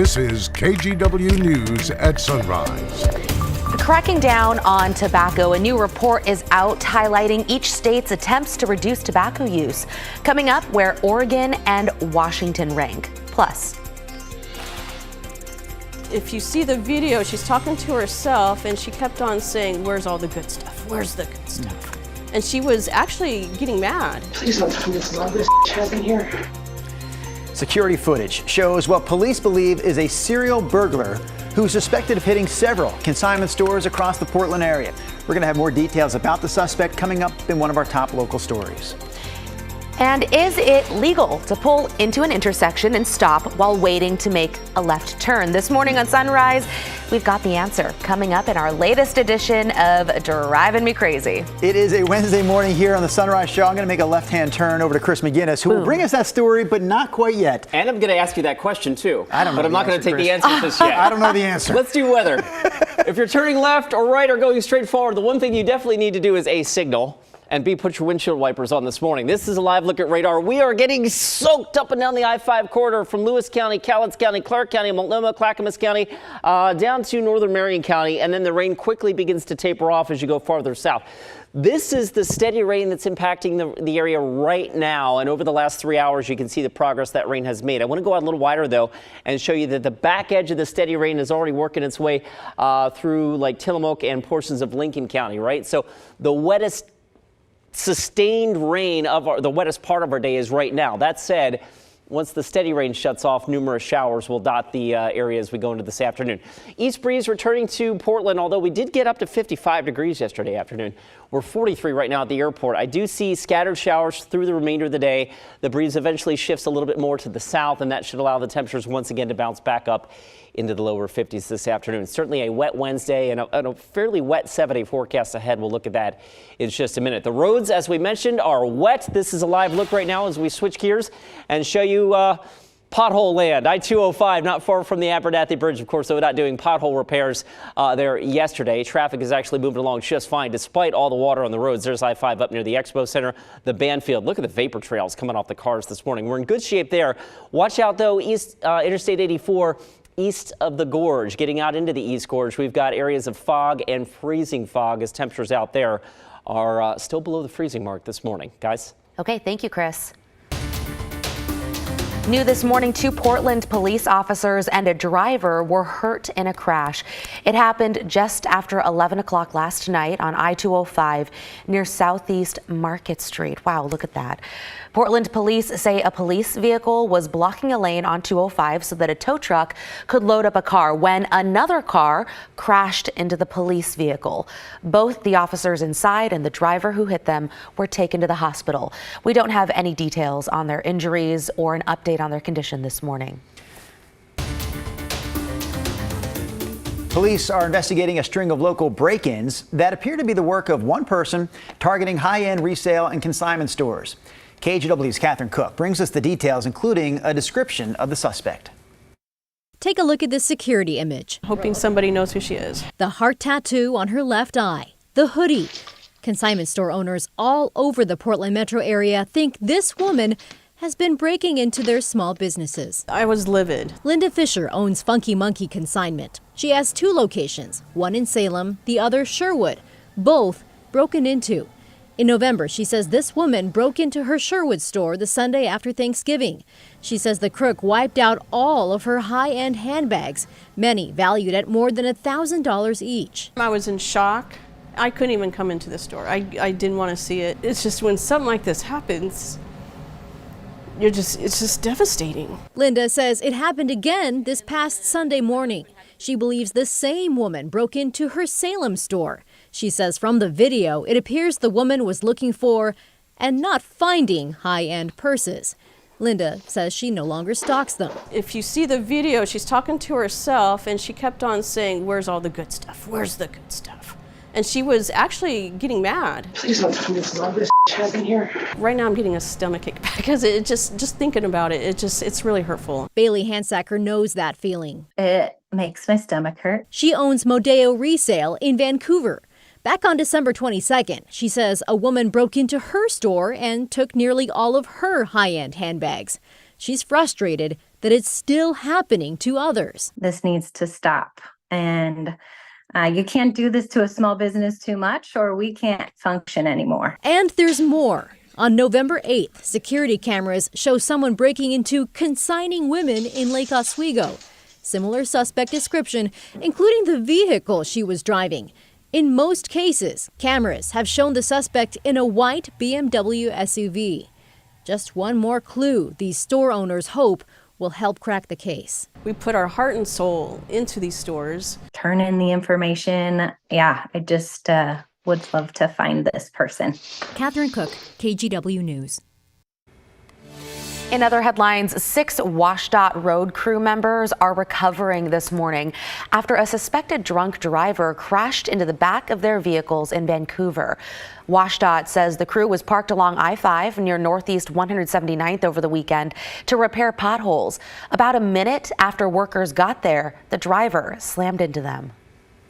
This is KGW News at Sunrise. Cracking down on tobacco, a new report is out highlighting each state's attempts to reduce tobacco use. Coming up, where Oregon and Washington rank. Plus, if you see the video, she's talking to herself and she kept on saying, "Where's all the good stuff? Where's the good stuff?" And she was actually getting mad. Please don't tell me this all this happened here. Security footage shows what police believe is a serial burglar who's suspected of hitting several consignment stores across the Portland area. We're going to have more details about the suspect coming up in one of our top local stories. and is it legal to pull into an intersection and stop while waiting to make a left turn? This morning on Sunrise, we've got the answer coming up in our latest edition of Driving Me Crazy. It is a Wednesday morning here on the Sunrise Show. I'm going to make a left-hand turn over to Chris McGinnis, who will bring us that story, but not quite yet. And I'm going to ask you that question too. I don't know. But I'm not going to take the answer just yet. I don't know the answer. Let's do weather. If you're turning left or right or going straight forward, the one thing you definitely need to do is A, signal, and B, put your windshield wipers on this morning. This is a live look at radar. We are getting soaked up and down the I-5 corridor from Lewis County, Cowlitz County, Clark County, Multnomah, Clackamas County, down to northern Marion County, and then the rain quickly begins to taper off as you go farther south. This is the steady rain that's impacting the area right now, and over the last 3 hours you can see the progress that rain has made. I want to go out a little wider though and show you that the back edge of the steady rain is already working its way through like Tillamook and portions of Lincoln County, right? So the wettest sustained rain of the wettest part of our day is right now. That said, once the steady rain shuts off, numerous showers will dot the area as we go into this afternoon. East breeze returning to Portland, although we did get up to 55 degrees yesterday afternoon. We're 43 right now at the airport. I do see scattered showers through the remainder of the day. The breeze eventually shifts a little bit more to the south, and that should allow the temperatures once again to bounce back up into the lower 50s this afternoon. Certainly a wet Wednesday and a fairly wet 7-day forecast ahead. We'll look at that in just a minute. The roads, as we mentioned, are wet. This is a live look right now as we switch gears and show you pothole land. I-205 not far from the Abernathy Bridge, of course, though not doing pothole repairs there yesterday. Traffic is actually moving along just fine despite all the water on the roads. There's I-5 up near the Expo Center, the Banfield. Look at the vapor trails coming off the cars this morning. We're in good shape there. Watch out though, Interstate 84 east of the gorge. Getting out into the East Gorge, we've got areas of fog and freezing fog as temperatures out there are still below the freezing mark this morning. Guys? Okay, thank you, Chris. New this morning, 2 Portland police officers and a driver were hurt in a crash. It happened just after 11 o'clock last night on I-205 near Southeast Market Street. Wow, look at that. Portland police say a police vehicle was blocking a lane on 205 so that a tow truck could load up a car when another car crashed into the police vehicle. Both the officers inside and the driver who hit them were taken to the hospital. We don't have any details on their injuries or an update on their condition this morning. Police are investigating a string of local break-ins that appear to be the work of one person targeting high-end resale and consignment stores. KGW's Catherine Cook brings us the details, including a description of the suspect. Take a look at this security image. Hoping somebody knows who she is. The heart tattoo on her left eye, the hoodie. Consignment store owners all over the Portland metro area think this woman has been breaking into their small businesses. I was livid. Linda Fisher owns Funky Monkey Consignment. She has 2 locations, one in Salem, the other Sherwood, both broken into. In November, she says this woman broke into her Sherwood store the Sunday after Thanksgiving. She says the crook wiped out all of her high-end handbags, many valued at more than $1,000 each. I was in shock. I couldn't even come into the store. I didn't want to see it. It's just when something like this happens, it's just devastating. Linda says it happened again this past Sunday morning. She believes the same woman broke into her Salem store. She says from the video, it appears the woman was looking for and not finding high-end purses. Linda says she no longer stocks them. If you see the video, she's talking to herself and she kept on saying, "Where's all the good stuff? Where's the good stuff?" And she was actually getting mad. Please don't tell me this all this happened here. Right now I'm getting a stomachache because it just thinking about it, it's really hurtful. Bailey Hansacker knows that feeling. It makes my stomach hurt. She owns Modeo Resale in Vancouver. Back on December 22nd, she says a woman broke into her store and took nearly all of her high-end handbags. She's frustrated that it's still happening to others. This needs to stop. And you can't do this to a small business too much, or we can't function anymore. And there's more. On November 8th, security cameras show someone breaking into consigning women in Lake Oswego. Similar suspect description, including the vehicle she was driving. In most cases, cameras have shown the suspect in a white BMW SUV. Just one more clue these store owners hope will help crack the case. We put our heart and soul into these stores. Turn in the information. Yeah, I just would love to find this person. Catherine Cook, KGW News. In other headlines, 6 WashDOT road crew members are recovering this morning after a suspected drunk driver crashed into the back of their vehicles in Vancouver. WashDOT says the crew was parked along I-5 near Northeast 179th over the weekend to repair potholes. About a minute after workers got there, the driver slammed into them.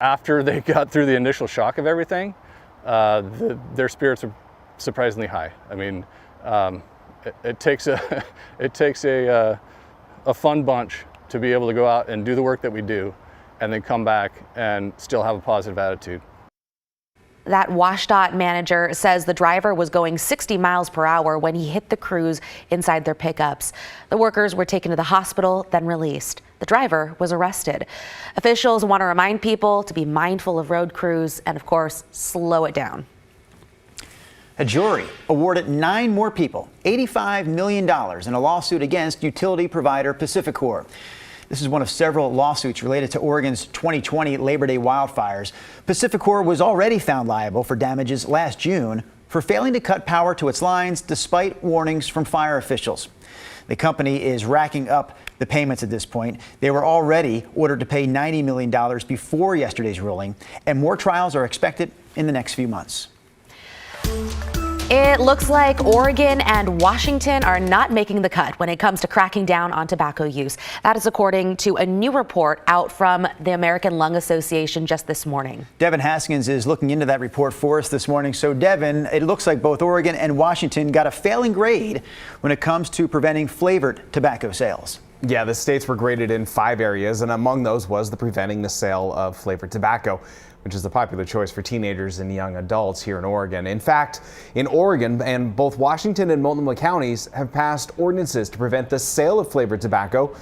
After they got through the initial shock of everything, their spirits are surprisingly high. I mean, it takes a fun bunch to be able to go out and do the work that we do and then come back and still have a positive attitude. That WashDOT manager says the driver was going 60 miles per hour when he hit the crews inside their pickups. The workers were taken to the hospital, then released. The driver was arrested. Officials want to remind people to be mindful of road crews and, of course, slow it down. A jury awarded 9 more people $85 million in a lawsuit against utility provider PacifiCorp. This is one of several lawsuits related to Oregon's 2020 Labor Day wildfires. PacifiCorp was already found liable for damages last June for failing to cut power to its lines despite warnings from fire officials. The company is racking up the payments at this point. They were already ordered to pay $90 million before yesterday's ruling, and more trials are expected in the next few months. It looks like Oregon and Washington are not making the cut when it comes to cracking down on tobacco use. That is according to a new report out from the American Lung Association just this morning. Devin Haskins is looking into that report for us this morning. So, Devin, it looks like both Oregon and Washington got a failing grade when it comes to preventing flavored tobacco sales. Yeah, the states were graded in 5 areas, and among those was the preventing the sale of flavored tobacco, which is the popular choice for teenagers and young adults here in Oregon. In fact, in Oregon and both Washington and Multnomah counties have passed ordinances to prevent the sale of flavored tobacco,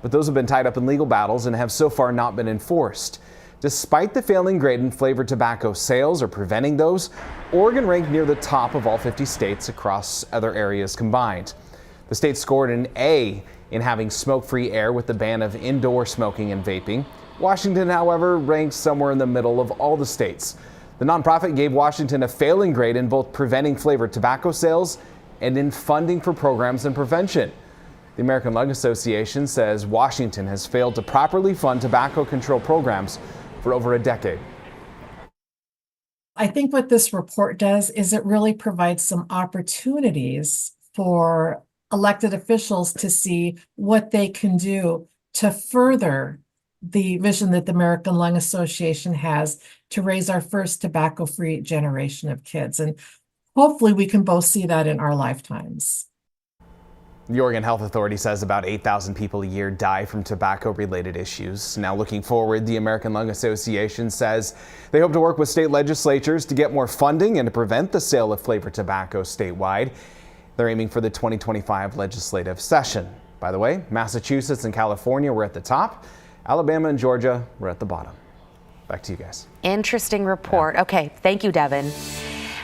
but those have been tied up in legal battles and have so far not been enforced. Despite the failing grade in flavored tobacco sales or preventing those, Oregon ranked near the top of all 50 states across other areas combined. The state scored an A in having smoke-free air with the ban of indoor smoking and vaping. Washington, however, ranks somewhere in the middle of all the states. The nonprofit gave Washington a failing grade in both preventing flavored tobacco sales and in funding for programs and prevention. The American Lung Association says Washington has failed to properly fund tobacco control programs for over a decade. I think what this report does is it really provides some opportunities for elected officials to see what they can do to further the vision that the American Lung Association has to raise our first tobacco-free generation of kids. And hopefully we can both see that in our lifetimes. The Oregon Health Authority says about 8,000 people a year die from tobacco-related issues. Now, looking forward, the American Lung Association says they hope to work with state legislatures to get more funding and to prevent the sale of flavored tobacco statewide. They're aiming for the 2025 legislative session. By the way, Massachusetts and California were at the top. Alabama and Georgia were at the bottom. Back to you guys. Interesting report. Yeah. Okay, thank you, Devin.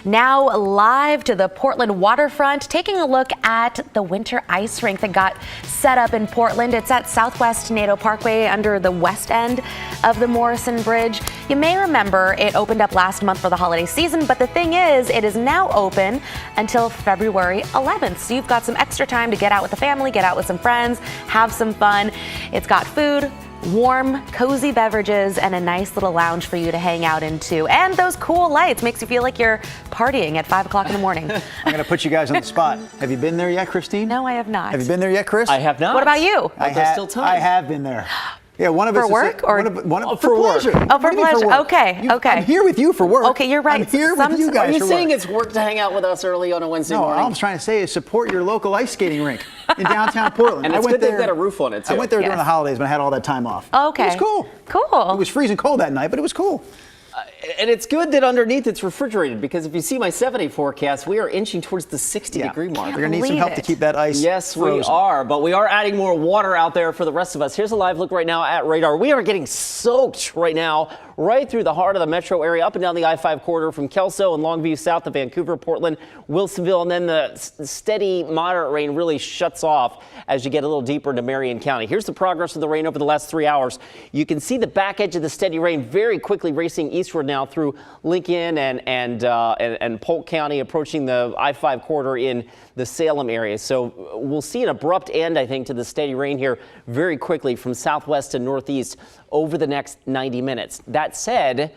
Now live to the Portland waterfront, taking a look at the winter ice rink that got set up in Portland. It's at Southwest NATO Parkway under the west end of the Morrison Bridge. You may remember it opened up last month for the holiday season, but the thing is, it is now open until February 11th. So you've got some extra time to get out with the family, get out with some friends, have some fun. It's got food, warm, cozy beverages, and a nice little lounge for you to hang out into. And those cool lights makes you feel like you're partying at 5 o'clock in the morning. I'm going to put you guys on the spot. Have you been there yet, Christine? No, I have not. Have you been there yet, Chris? I have not. What about you? I have been there. Yeah, one of For us work is or for pleasure. Oh, for What do you mean pleasure. work? Okay, okay. I'm here with you for work. Okay, you're right. I'm here with you Are guys Are you for saying work. it's work to hang out with us early on a Wednesday No, morning? all I'm trying to say is support your local ice skating rink in downtown Portland. And it's good they've got a roof on it, too. I went there during Yes. the holidays when I had all that time off. Okay. It was cool. Cool. It was freezing cold that night, but it was cool. And it's good that underneath it's refrigerated, because if you see my 7-day forecast, we are inching towards the 60-degree mark. We're going to need some help to keep that ice Yes, frozen. we are, but we are adding more water out there for the rest of us. Here's a live look right now at radar. We are getting soaked right now, right through the heart of the metro area, up and down the I-5 corridor from Kelso and Longview south to Vancouver, Portland, Wilsonville, and then the steady, moderate rain really shuts off as you get a little deeper into Marion County. Here's the progress of the rain over the last 3 hours. You can see the back edge of the steady rain very quickly racing eastward now through Lincoln and Polk County, approaching the I-5 corridor in the Salem area. So we'll see an abrupt end, I think, to the steady rain here very quickly from southwest to northeast over the next 90 minutes. That said,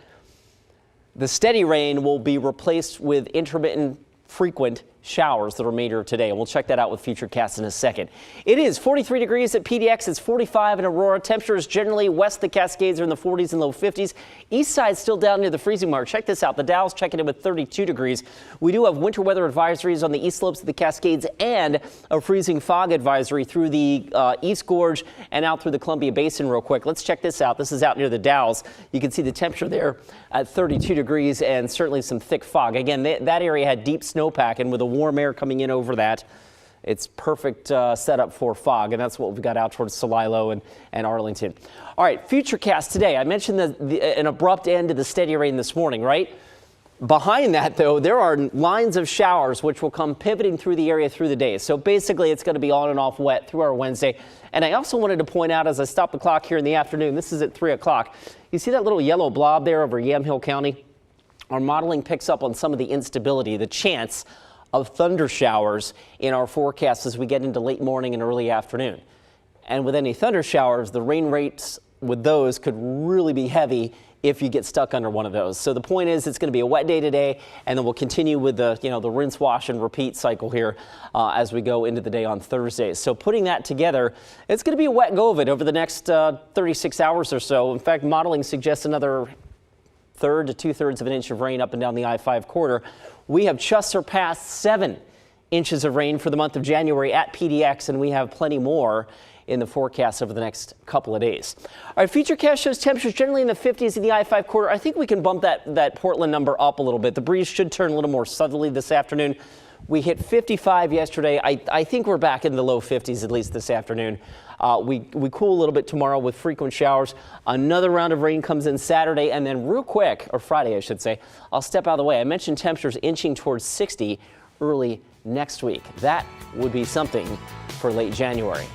the steady rain will be replaced with intermittent frequent showers the remainder of today, and we'll check that out with Futurecast in a second. It is 43 degrees at PDX. It's 45 in Aurora. Temperatures generally west of the Cascades are in the 40s and low 50s. East side still down near the freezing mark. Check this out. The Dow's checking in with 32 degrees. We do have winter weather advisories on the east slopes of the Cascades and a freezing fog advisory through the East Gorge and out through the Columbia Basin real quick. Let's check this out. This is out near the Dow's. You can see the temperature there at 32 degrees and certainly some thick fog. Again, that area had deep snowpack, and with a warm air coming in over that, it's perfect setup for fog, and that's what we've got out towards Celilo and Arlington. All right, Futurecast today. I mentioned an abrupt end to the steady rain this morning, right? Behind that, though, there are lines of showers which will come pivoting through the area through the day. So basically, it's going to be on and off wet through our Wednesday. And I also wanted to point out, as I stop the clock here in the afternoon, this is at 3 o'clock, you see that little yellow blob there over Yamhill County? Our modeling picks up on some of the instability, the chance of thunder showers in our forecast as we get into late morning and early afternoon. And with any thunder showers, the rain rates with those could really be heavy if you get stuck under one of those. So the point is, it's going to be a wet day today, and then we'll continue with the rinse, wash, and repeat cycle here as we go into the day on Thursday. So putting that together, it's going to be a wet go of it over the next 36 hours or so. In fact, modeling suggests another third to 2/3 of an inch of rain up and down the I-5 corridor. We have just surpassed 7 inches of rain for the month of January at PDX, and we have plenty more in the forecast over the next couple of days. All right, Futurecast shows temperatures generally in the 50s in the I-5 corridor. I think we can bump that Portland number up a little bit. The breeze should turn a little more southerly this afternoon. We hit 55 yesterday. I think we're back in the low 50s at least this afternoon. We cool a little bit tomorrow with frequent showers. Another round of rain comes in Saturday, and then real quick, or Friday I should say, I'll step out of the way. I mentioned temperatures inching towards 60 early next week. That would be something for late January.